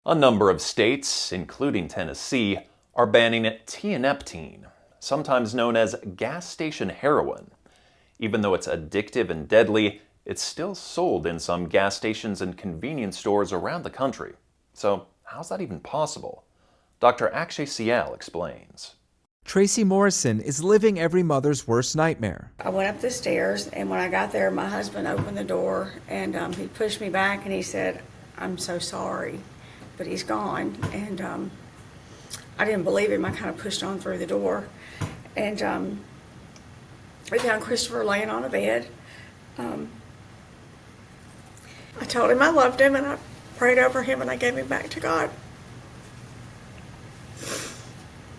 A number of states, including Tennessee, are banning Tianeptine, sometimes known as gas station heroin. Even though it's addictive and deadly, it's still sold in some gas stations and convenience stores around the country. So how's that even possible? Dr. Akshay Sial explains. Tracy Morrison is living every mother's worst nightmare. I went up the stairs, and when I got there, my husband opened the door, and he pushed me back, and he said, "I'm so sorry," but he's gone. And I didn't believe him. I kind of pushed on through the door, and we found Christopher laying on a bed. I told him I loved him, and I prayed over him, and I gave him back to God.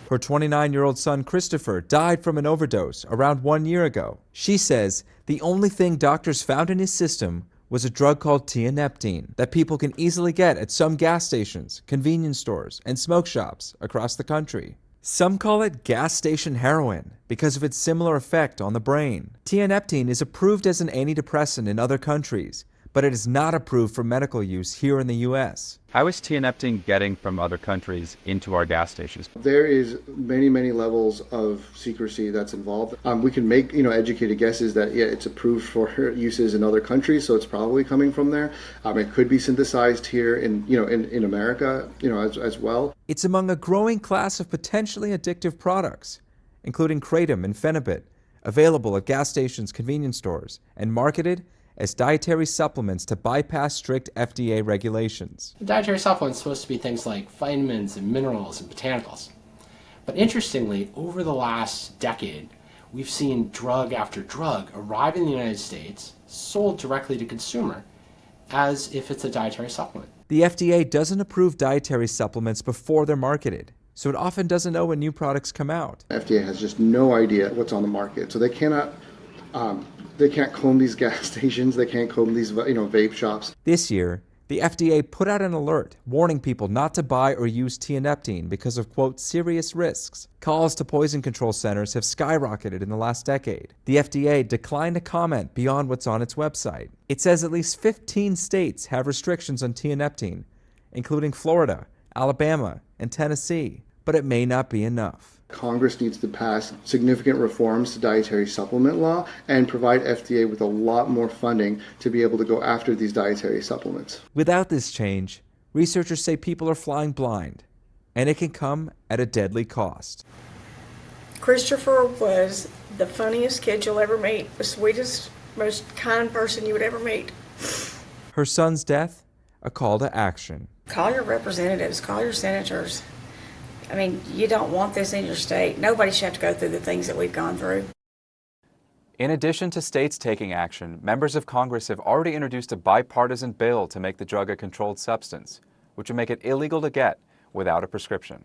Her 29-year-old son, Christopher, died from an overdose around 1 year ago. She says the only thing doctors found in his system was a drug called Tianeptine that people can easily get at some gas stations, convenience stores, and smoke shops across the country. Some call it gas station heroin because of its similar effect on the brain. Tianeptine is approved as an antidepressant in other countries, but it is not approved for medical use here in the U.S. How is Tianeptine getting from other countries into our gas stations? There is many levels of secrecy that's involved. We can make educated guesses that it's approved for uses in other countries, so it's probably coming from there. It could be synthesized here in America as well. It's among a growing class of potentially addictive products, including kratom and phenibut, available at gas stations, convenience stores, and marketed as dietary supplements to bypass strict FDA regulations. Dietary supplements are supposed to be things like vitamins and minerals and botanicals. But interestingly, over the last decade, we've seen drug after drug arrive in the United States, sold directly to consumer, as if it's a dietary supplement. The FDA doesn't approve dietary supplements before they're marketed, so it often doesn't know when new products come out. FDA has just no idea what's on the market, so they can't comb these gas stations, they can't comb these vape shops. This year, the FDA put out an alert warning people not to buy or use Tianeptine because of, quote, serious risks. Calls to poison control centers have skyrocketed in the last decade. The FDA declined to comment beyond what's on its website. It says at least 15 states have restrictions on Tianeptine, including Florida, Alabama, and Tennessee, but it may not be enough. Congress needs to pass significant reforms to dietary supplement law and provide FDA with a lot more funding to be able to go after these dietary supplements. Without this change, researchers say people are flying blind, and it can come at a deadly cost. Christopher was the funniest kid you'll ever meet, the sweetest, most kind person you would ever meet. Her son's death, a call to action. Call your representatives, call your senators. I mean, you don't want this in your state. Nobody should have to go through the things that we've gone through. In addition to states taking action, members of Congress have already introduced a bipartisan bill to make the drug a controlled substance, which would make it illegal to get without a prescription.